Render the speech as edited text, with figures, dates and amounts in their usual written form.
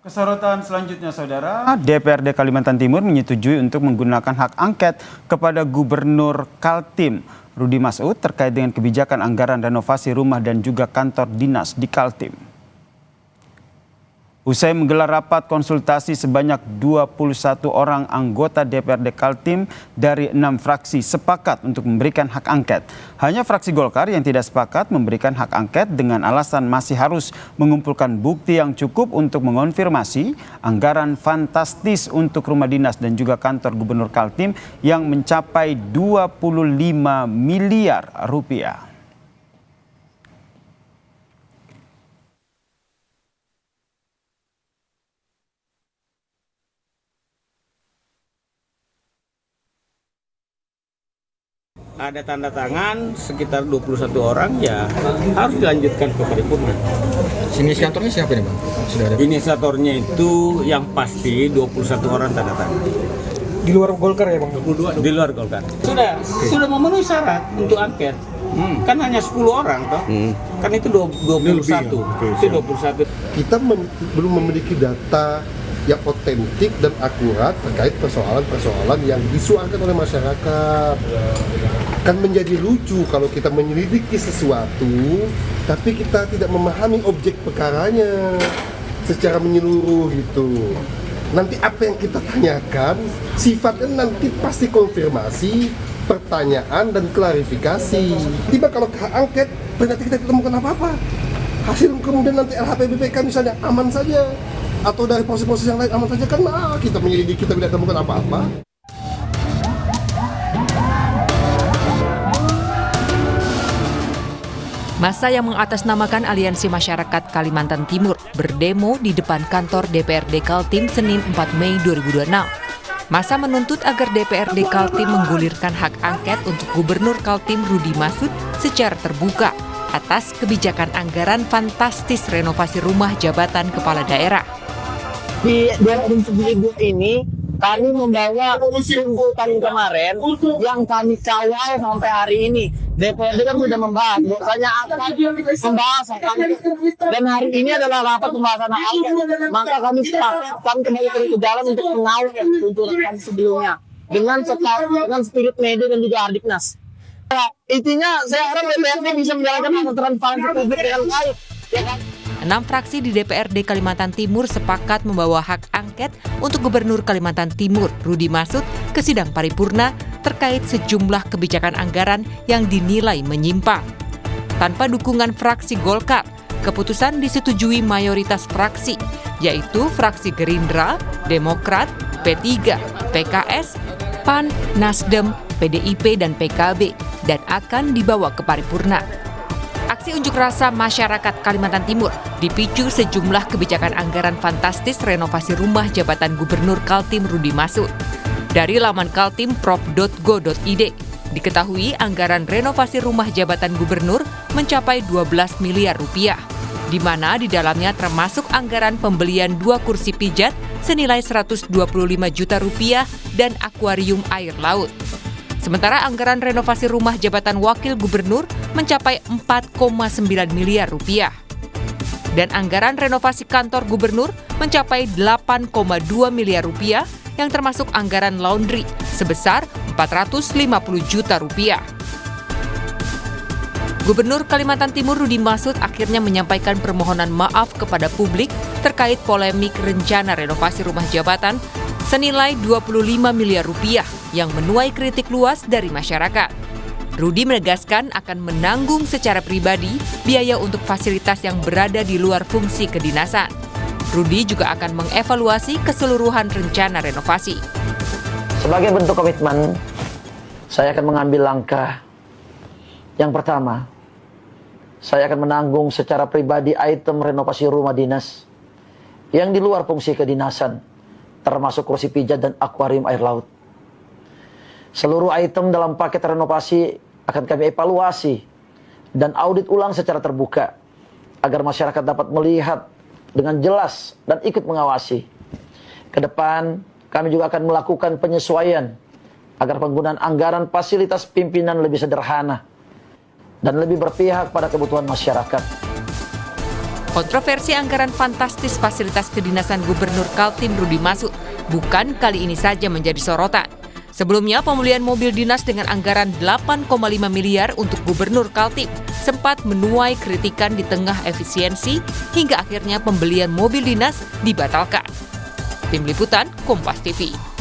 Kesorotan selanjutnya, Saudara, DPRD Kalimantan Timur menyetujui untuk menggunakan hak angket kepada Gubernur Kaltim, Rudy Masud, terkait dengan kebijakan anggaran renovasi rumah dan juga kantor dinas di Kaltim. Usai menggelar rapat konsultasi, sebanyak 21 orang anggota DPRD Kaltim dari 6 fraksi sepakat untuk memberikan hak angket. Hanya fraksi Golkar yang tidak sepakat memberikan hak angket dengan alasan masih harus mengumpulkan bukti yang cukup untuk mengonfirmasi anggaran fantastis untuk rumah dinas dan juga kantor Gubernur Kaltim yang mencapai 25 miliar rupiah. Ada tanda tangan sekitar 21 orang, ya harus dilanjutkan ke paripurna. Inisiatornya siapa nih Bang? Sudah ada. Inisiatornya itu yang pasti 21 orang tanda tangan. Di luar Golkar ya Bang? 22 di luar Golkar. Sudah memenuhi syarat untuk angket. Kan hanya 10 orang toh. Kan itu 21. Itu 21. Kita belum memiliki data yang otentik dan akurat terkait persoalan-persoalan yang disuarakan oleh masyarakat. Kan menjadi lucu kalau kita menyelidiki sesuatu tapi kita tidak memahami objek perkaranya secara menyeluruh gitu. Nanti apa yang kita tanyakan sifatnya nanti pasti konfirmasi, pertanyaan dan klarifikasi. Tiba kalau hak angket ternyata kita temukan apa-apa, hasil kemudian nanti LHPBPK misalnya aman saja, atau dari proses-proses yang lain aman saja, kan kita menyelidiki kita tidak temukan apa-apa. Massa yang mengatasnamakan Aliansi Masyarakat Kalimantan Timur berdemo di depan kantor DPRD Kaltim Senin 4 Mei 2026. Massa menuntut agar DPRD Kaltim menggulirkan hak angket untuk Gubernur Kaltim Rudy Masud secara terbuka atas kebijakan anggaran fantastis renovasi rumah jabatan kepala daerah. Di 2007 ini kami membawa tuntutan kemarin yang kami kawal sampai hari ini. DPRD kan sudah membahas, bahwasanya akan membahas dan hari ini adalah rapat pembahasan angket. Maka kami sepakat, kami kembali ke jalan untuk mengawal tuntutan sebelumnya dengan spirit media dan juga Ardiknas. Intinya saya harap DPRD bisa menjalankan transparansi publik dengan baik. Ya kan? 6 fraksi di DPRD Kalimantan Timur sepakat membawa hak angket untuk Gubernur Kalimantan Timur Rudy Masud ke sidang paripurna terkait sejumlah kebijakan anggaran yang dinilai menyimpang. Tanpa dukungan fraksi Golkar, keputusan disetujui mayoritas fraksi, yaitu fraksi Gerindra, Demokrat, P3, PKS, PAN, Nasdem, PDIP, dan PKB, dan akan dibawa ke paripurna. Aksi unjuk rasa masyarakat Kalimantan Timur dipicu sejumlah kebijakan anggaran fantastis renovasi rumah jabatan Gubernur Kaltim Rudy Masud. Dari laman kaltimprov.go.id, diketahui anggaran renovasi rumah jabatan gubernur mencapai 12 miliar rupiah, di mana di dalamnya termasuk anggaran pembelian 2 kursi pijat senilai 125 juta rupiah dan akuarium air laut. Sementara anggaran renovasi rumah jabatan wakil gubernur mencapai 4,9 miliar rupiah. Dan anggaran renovasi kantor gubernur mencapai 8,2 miliar rupiah yang termasuk anggaran laundry sebesar 450 juta rupiah. Gubernur Kalimantan Timur Rudy Masud akhirnya menyampaikan permohonan maaf kepada publik terkait polemik rencana renovasi rumah jabatan senilai 25 miliar rupiah yang menuai kritik luas dari masyarakat. Rudy menegaskan akan menanggung secara pribadi biaya untuk fasilitas yang berada di luar fungsi kedinasan. Rudy juga akan mengevaluasi keseluruhan rencana renovasi. Sebagai bentuk komitmen, saya akan mengambil langkah. Yang pertama, saya akan menanggung secara pribadi item renovasi rumah dinas yang di luar fungsi kedinasan, termasuk kursi pijat dan akuarium air laut. Seluruh item dalam paket renovasi akan kami evaluasi dan audit ulang secara terbuka agar masyarakat dapat melihat dengan jelas dan ikut mengawasi. Ke depan, kami juga akan melakukan penyesuaian agar penggunaan anggaran fasilitas pimpinan lebih sederhana dan lebih berpihak pada kebutuhan masyarakat. Kontroversi anggaran fantastis fasilitas kedinasan Gubernur Kaltim Rudi Masud bukan kali ini saja menjadi sorotan. Sebelumnya, pembelian mobil dinas dengan anggaran 8,5 miliar untuk Gubernur Kaltim sempat menuai kritikan di tengah efisiensi hingga akhirnya pembelian mobil dinas dibatalkan. Tim Liputan, Kompas TV.